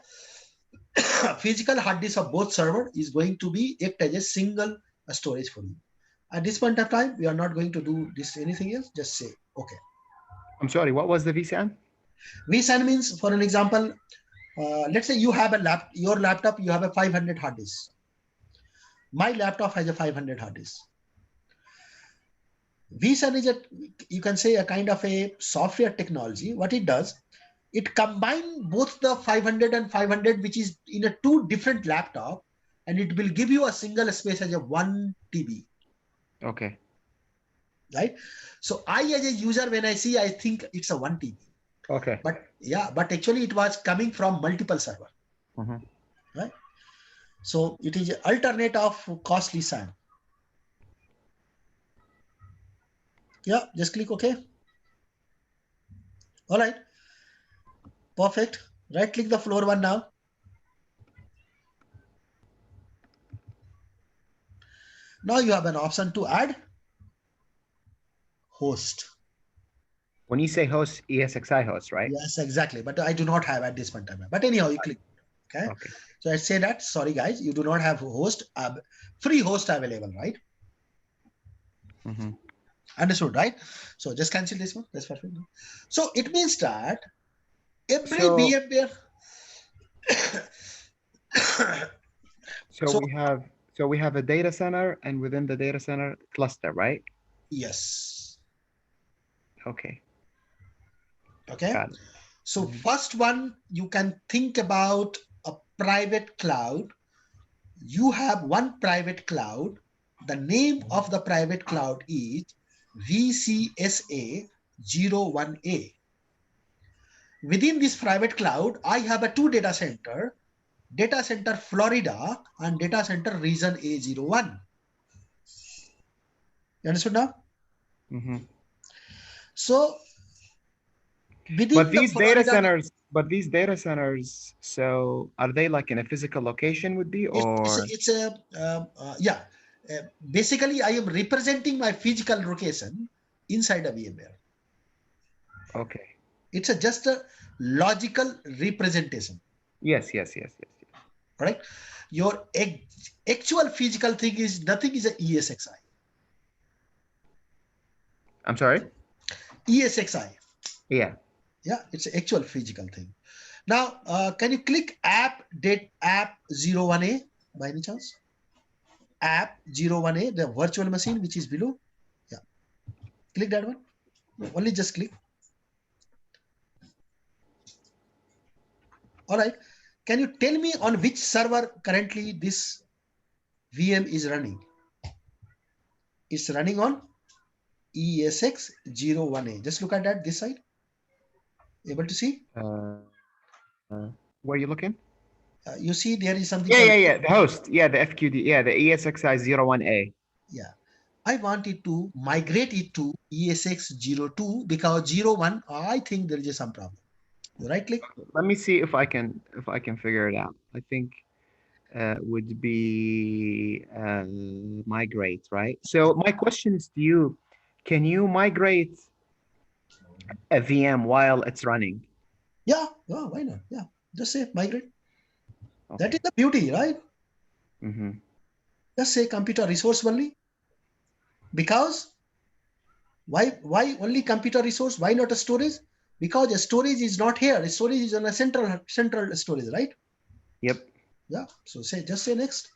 physical hard disk of both server is going to be act as a single storage for you. At this point of time, we are not going to do this anything else. Just say okay. I'm sorry, what was the vSAN? vSAN means, for an example, let's say you have your laptop, you have a 500 hard disk. My laptop has a 500 hard disk. vSAN is you can say a kind of a software technology. What it does, it combines both the 500 and 500, which is in a two different laptop, and it will give you a single space as a 1 TB. Okay. Right. So I, as a user, when I see, I think it's a 1 TB. Okay. But actually it was coming from multiple server. Right. So it is alternate of costly SAN. Yeah, just click OK. All right. Perfect. Right click the floor 1 now. Now you have an option to add host. When you say host, ESXi host, right? Yes, exactly. But I do not have at this point in time. But anyhow, you click. Okay. Okay. So I say that, sorry guys, you do not have host, free host available, right? Mm-hmm. Understood, right? So just cancel this one. That's perfect. So it means that every So, VMware. so So we have a data center, and within the data center cluster, right? yes. Okay. Okay. Got it. So Mhm. first one, you can think about a private cloud. You have one private cloud. The name of the private cloud is VCSA 01A. Within this private cloud, I have a two data center Florida and data center region A01. You understood now? Mm-hmm. So But within the these data Florida, centers, so are they like in a physical location would be, or? it's a yeah. Basically, I am representing my physical location inside a VMware. Okay. It's just a logical representation, Yes, yes, yes, yes, yes. correct? Your actual physical thing is nothing is a ESXi. I'm sorry? ESXi. Yeah. Yeah, it's an actual physical thing. Now, can you click app 01A by any chance? App 01A, the virtual machine which is below. Yeah, click that one. Only just click. All right. Can you tell me on which server currently this VM is running? It's running on ESX01A. Just look at that this side. Able to see? Where are you looking? You see there is something Yeah, called, yeah, yeah. The host. Yeah, the FQD. Yeah, the ESXi01A. yeah. I wanted to migrate it to ESX02 because 01, I think there is some problem. You right click. Let me see if I can figure it out. I think would be migrate, right? So my question is to you, can you migrate a VM while it's running? Yeah, yeah, why not? Yeah, just say migrate. That is Okay. the beauty, right? Mm-hmm. Just say computer resource only. Because why only computer resource? Why not a storage? Because the storage is not here. The storage is on a central storage, right? Yep. Yeah. So just say next.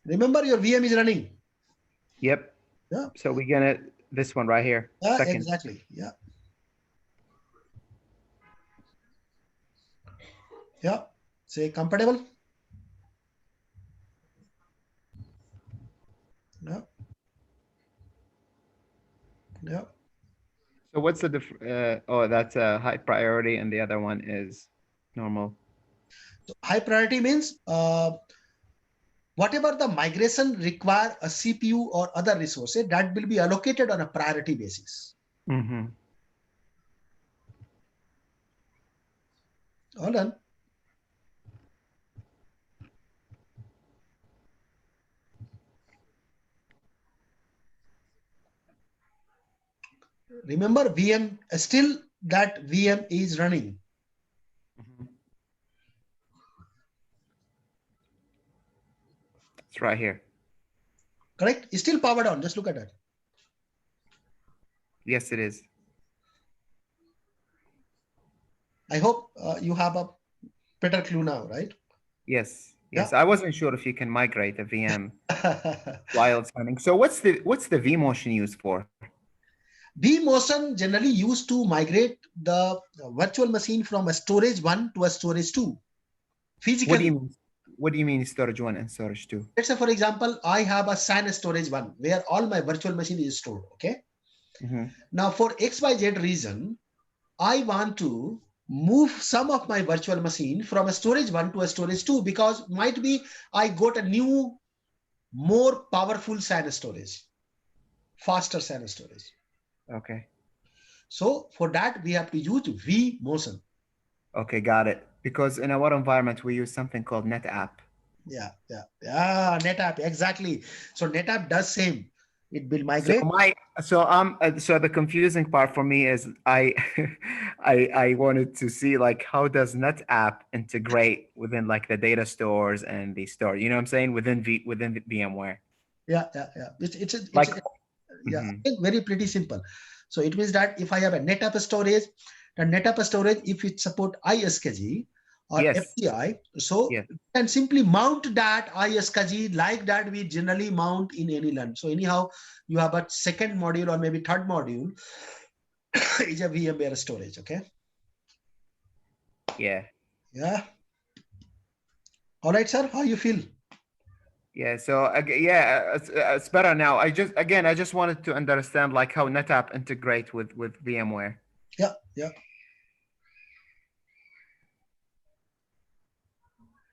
Remember your VM is running. Yep. Yeah. So we get it. This one right here. Yeah, Second. exactly. Yeah. Yeah. Say compatible. Yeah. Yeah. So what's the oh, that's a high priority, and the other one is normal. So high priority means whatever the migration require a CPU or other resources that will be allocated on a priority basis. Mm-hmm. All done. Remember VM, still that VM is running. Mm-hmm. It's right here. Correct? It's still powered on. Just look at that. Yes, it is. I hope you have a better clue now, right? Yes. Yeah. Yes. I wasn't sure if you can migrate a VM while it's running. So what's the vMotion used for? vMotion generally used to migrate the virtual machine from a storage 1 to a storage 2 What do you physically. mean? What do you mean storage 1 and storage 2? Let's say, for example, I have a SAN storage 1 where all my virtual machine is stored. Okay. Mm-hmm. Now, for XYZ reason, I want to move some of my virtual machine from a storage 1 to a storage 2 because might be I got a new, more powerful SAN storage, faster SAN storage. Okay. So for that, we have to use vMotion. Okay, got it. Because in our environment, we use something called NetApp. Yeah. NetApp, exactly. So NetApp does same. It will migrate. So the confusing part for me is I I wanted to see like how does NetApp integrate within like the data stores and the store, you know what I'm saying, within the VMware. Yeah, yeah, yeah. It's Like yeah, mhm. very pretty simple. So it means that if I have a NetApp storage, the NetApp storage, if it support iSCSI or Yes. FTI, so Yes. you can simply mount that iSCSI like that we generally mount in any LAN. So anyhow, you have a second module or maybe third module is a VMware storage. Okay. Yeah. Yeah. All right, sir. How you feel? Yeah. So yeah, it's better now. I just wanted to understand like how NetApp integrate with VMware. Yeah. Yeah.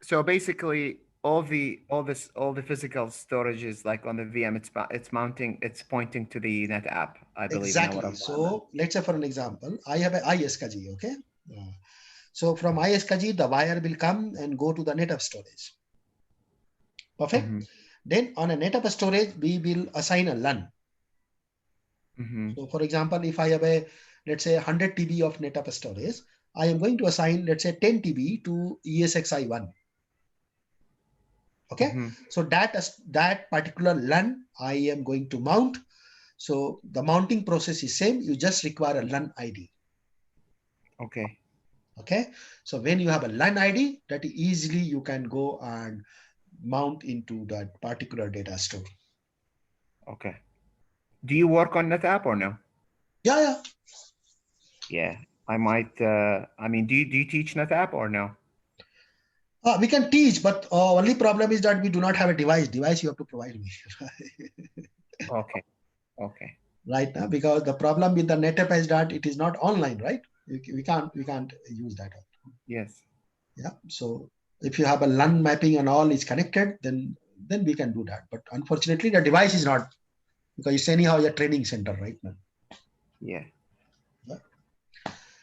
So basically all the physical storage is like on the VM, it's mounting, it's pointing to the NetApp, I believe now what Exactly. I'm found. So let's say for an example, I have a iSCSI. Okay. So from iSCSI, the wire will come and go to the NetApp storage. Perfect. Mm-hmm. Then on a NetApp storage, we will assign a LAN. Mm-hmm. So for example, if I have a, let's say 100 TB of NetApp storage, I am going to assign, let's say 10 TB to ESXi1. Okay. Mm-hmm. So that particular LAN I am going to mount. So the mounting process is same. You just require a LAN ID. Okay. Okay. So when you have a LAN ID, that easily you can go and mount into that particular data store. Okay. Do you work on NetApp or no? Yeah, yeah. Yeah. I might I mean do you teach NetApp or no? We can teach, but only problem is that we do not have a device. Device you have to provide me Okay. Okay. right now, because the problem with the NetApp is that it is not online, right? We can't use that. Yes. Yeah. So if you have a LAN mapping and all is connected, then we can do that. But unfortunately, the device is not, because it's anyhow a training center right now. Yeah. Yeah.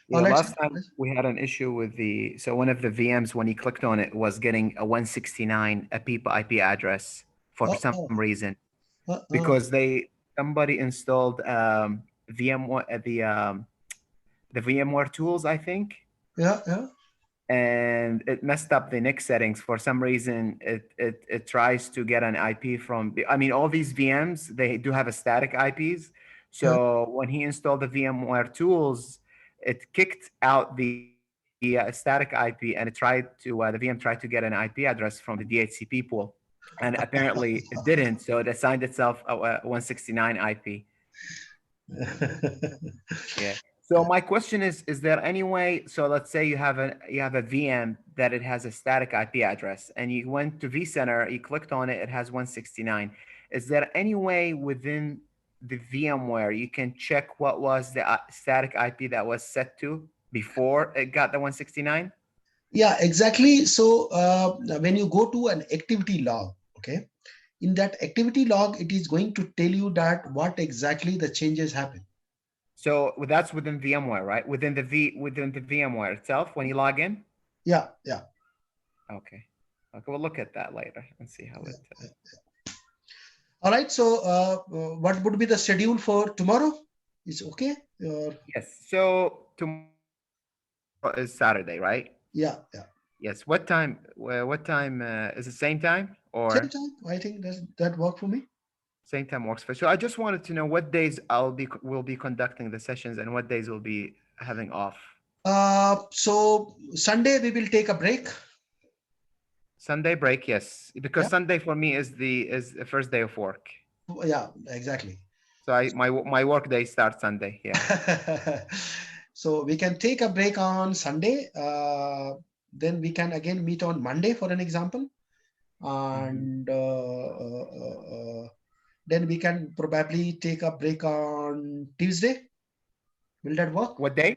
Yeah, Let's. last time we had an issue with so one of the VMs when he clicked on it was getting a 169 a IP address for Oh, some oh, reason oh. because somebody installed VMware the VMware tools, I think, Yeah, yeah. and it messed up the NIC settings for some reason. It tries to get an IP from I mean all these VMs, they do have a static IPs. Yeah. So when he installed the VMware tools, it kicked out the static IP and it tried to the VM tried to get an IP address from the DHCP pool, and apparently it didn't. So it assigned itself a 169 IP. Yeah. So my question is there any way, so let's say you have a VM that it has a static IP address and you went to vCenter, you clicked on it, it has 169. Is there any way within the VMware you can check what was the static IP that was set to before it got the 169? Yeah, exactly. So when you go to an activity log, okay, in that activity log, it is going to tell you that what exactly the changes happen. So that's within VMware, right? Within the VMware itself when you log in? Yeah, yeah. Okay. Okay, we'll look at that later and see how it Yeah. All right. So what would be the schedule for tomorrow? Is okay? Or Yes. So tomorrow is Saturday, right? yeah, yeah. Yes. What time? What time is it? Same time Same or time. I think that work for me. same time works for? So I just wanted to know what days will be conducting the sessions and what days will be having off. So Sunday we will take a break. Sunday break, yes, because Yeah, Sunday for me is the first day of work. yeah, exactly. So my work day starts Sunday. Yeah. So we can take a break on Sunday. Then we can again meet on Monday for an example, Mhm. and then we can probably take a break on Tuesday. Will that work? What day?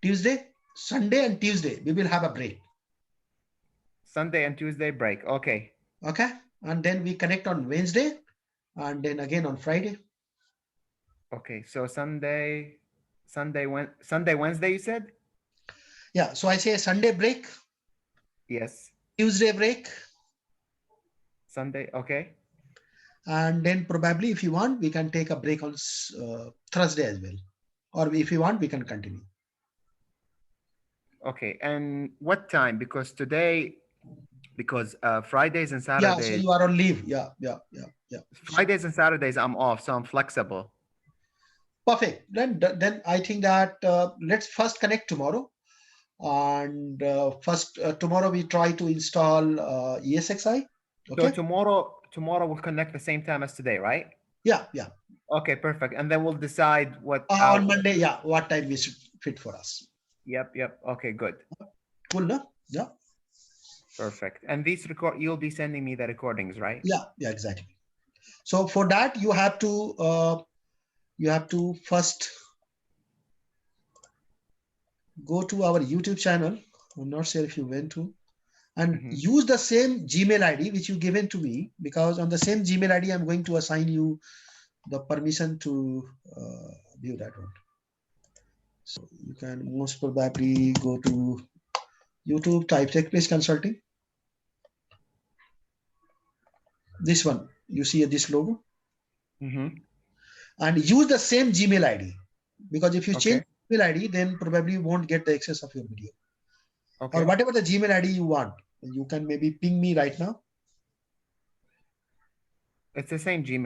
Tuesday, Sunday, and Tuesday we will have a break. Sunday and Tuesday break. Okay. Okay, and then we connect on Wednesday, and then again on Friday. Okay. So Sunday, Wednesday, you said? Yeah. So I say Sunday break, Yes. Tuesday break, Sunday. Okay. And then probably if you want, we can take a break on Thursday as well. Or if you want, we can continue. Okay, and what time? Because today, because Fridays and Yeah, so Saturdays, you are on leave. Yeah. Fridays and Saturdays I'm off, so I'm flexible. Perfect. Then I think that let's first connect tomorrow. And first tomorrow we try to install ESXi. So Okay. tomorrow we'll connect the same time as today, right? Yeah. Okay, perfect. And then we'll decide what On Monday, yeah, what time we should fit for us. Yep. Okay, good. Cool, no? Yeah. Perfect. And these you'll be sending me the recordings, right? Yeah, exactly. So for that, you have to first go to our YouTube channel. I'm not sure if you went to, and use the same Gmail ID which you given to me, because on the same Gmail ID, I'm going to assign you the permission to view that one. So you can most probably go to YouTube, type TechBase Consulting. This one, you see this logo, and use the same Gmail ID, because if you change Gmail ID, then probably you won't get the access of your video. Or whatever the Gmail ID you want, you can maybe ping me right now. It's the same Gmail.